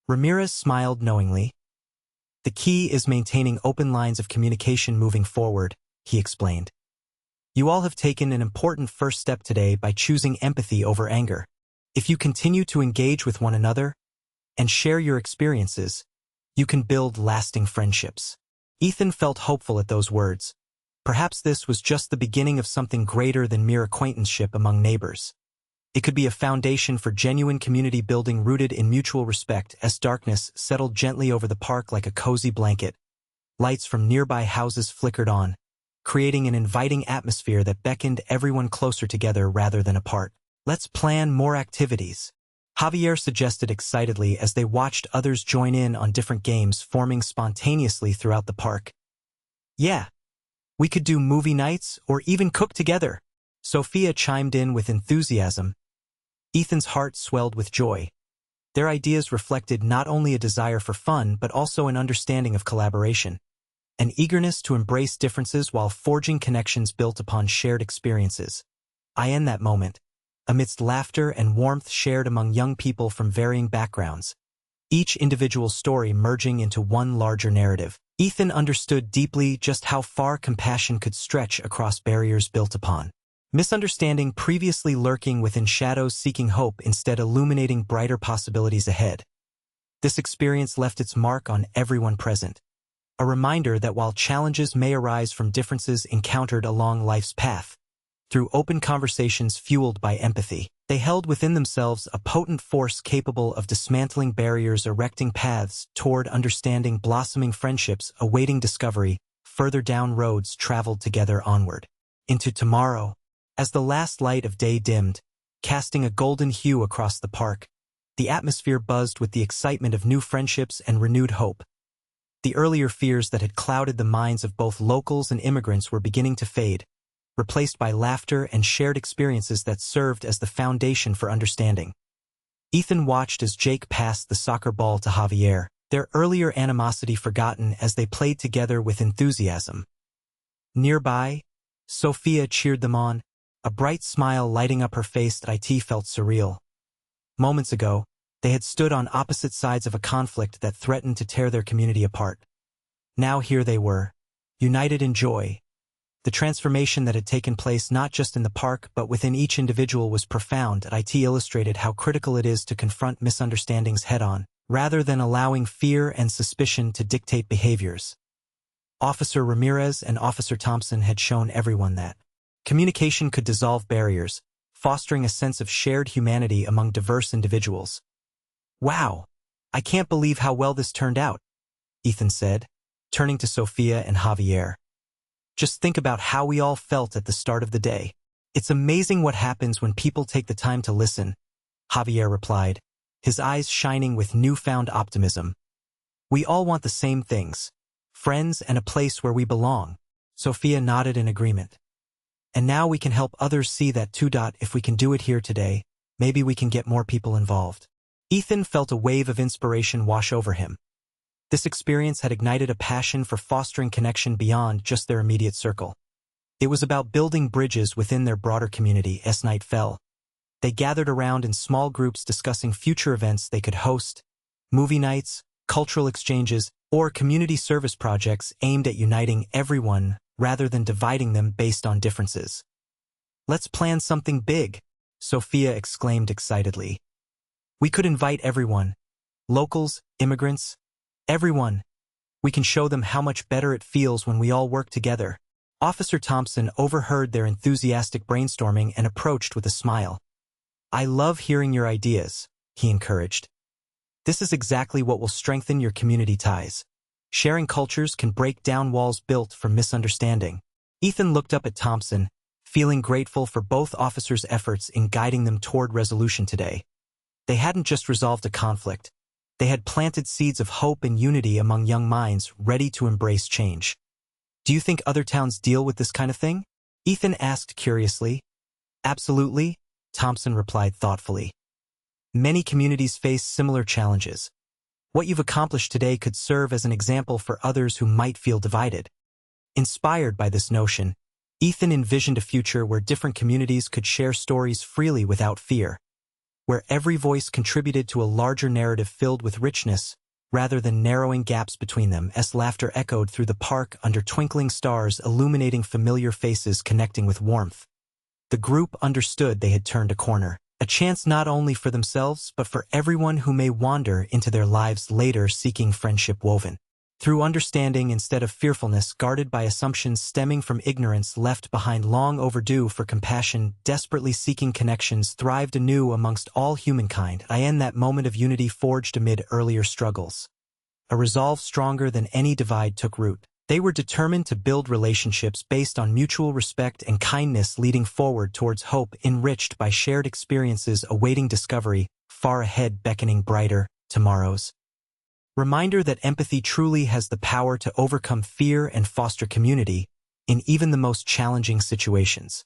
Ramirez smiled knowingly. The key is maintaining open lines of communication moving forward, he explained. You all have taken an important first step today by choosing empathy over anger. If you continue to engage with one another and share your experiences, you can build lasting friendships. Ethan felt hopeful at those words. Perhaps this was just the beginning of something greater than mere acquaintanceship among neighbors. It could be a foundation for genuine community building rooted in mutual respect. As darkness settled gently over the park like a cozy blanket, lights from nearby houses flickered on, creating an inviting atmosphere that beckoned everyone closer together rather than apart. Let's plan more activities, Javier suggested excitedly as they watched others join in on different games forming spontaneously throughout the park. Yeah, we could do movie nights or even cook together, Sophia chimed in with enthusiasm. Ethan's heart swelled with joy. Their ideas reflected not only a desire for fun but also an understanding of collaboration, an eagerness to embrace differences while forging connections built upon shared experiences. In that moment, amidst laughter and warmth shared among young people from varying backgrounds, each individual story merging into one larger narrative, Ethan understood deeply just how far compassion could stretch across barriers built upon misunderstanding previously lurking within shadows, seeking hope instead illuminating brighter possibilities ahead. This experience left its mark on everyone present, a reminder that while challenges may arise from differences encountered along life's path, through open conversations fueled by empathy, they held within themselves a potent force capable of dismantling barriers, erecting paths toward understanding, blossoming friendships, awaiting discovery, further down roads traveled together onward into tomorrow. As the last light of day dimmed, casting a golden hue across the park, the atmosphere buzzed with the excitement of new friendships and renewed hope. The earlier fears that had clouded the minds of both locals and immigrants were beginning to fade, replaced by laughter and shared experiences that served as the foundation for understanding. Ethan watched as Jake passed the soccer ball to Javier, their earlier animosity forgotten as they played together with enthusiasm. Nearby, Sophia cheered them on, a bright smile lighting up her face that it felt surreal. Moments ago, they had stood on opposite sides of a conflict that threatened to tear their community apart. Now here they were, united in joy. The transformation that had taken place not just in the park but within each individual was profound. It illustrated how critical it is to confront misunderstandings head-on, rather than allowing fear and suspicion to dictate behaviors. Officer Ramirez and Officer Thompson had shown everyone that communication could dissolve barriers, fostering a sense of shared humanity among diverse individuals. Wow, I can't believe how well this turned out, Ethan said, turning to Sophia and Javier. Just think about how we all felt at the start of the day. It's amazing what happens when people take the time to listen, Javier replied, his eyes shining with newfound optimism. We all want the same things, friends and a place where we belong. Sophia nodded in agreement. And now we can help others see that too. If we can do it here today, maybe we can get more people involved. Ethan felt a wave of inspiration wash over him. This experience had ignited a passion for fostering connection beyond just their immediate circle. It was about building bridges within their broader community. As night fell, they gathered around in small groups discussing future events they could host, movie nights, cultural exchanges, or community service projects aimed at uniting everyone rather than dividing them based on differences. Let's plan something big, Sophia exclaimed excitedly. We could invite everyone, locals, immigrants, everyone. We can show them how much better it feels when we all work together. Officer Thompson overheard their enthusiastic brainstorming and approached with a smile. I love hearing your ideas, he encouraged. This is exactly what will strengthen your community ties. Sharing cultures can break down walls built from misunderstanding. Ethan looked up at Thompson, feeling grateful for both officers' efforts in guiding them toward resolution today. They hadn't just resolved a conflict. They had planted seeds of hope and unity among young minds ready to embrace change. Do you think other towns deal with this kind of thing? Ethan asked curiously. Absolutely, Thompson replied thoughtfully. Many communities face similar challenges. What you've accomplished today could serve as an example for others who might feel divided. Inspired by this notion, Ethan envisioned a future where different communities could share stories freely without fear, where every voice contributed to a larger narrative filled with richness, rather than narrowing gaps between them. As laughter echoed through the park under twinkling stars illuminating familiar faces connecting with warmth. The group understood they had turned a corner, a chance not only for themselves but for everyone who may wander into their lives later seeking friendship woven through understanding instead of fearfulness, guarded by assumptions stemming from ignorance left behind long overdue for compassion, desperately seeking connections thrived anew amongst all humankind. In that moment of unity forged amid earlier struggles. A resolve stronger than any divide took root. They were determined to build relationships based on mutual respect and kindness, leading forward towards hope enriched by shared experiences awaiting discovery, far ahead beckoning brighter tomorrows. Reminder that empathy truly has the power to overcome fear and foster community in even the most challenging situations.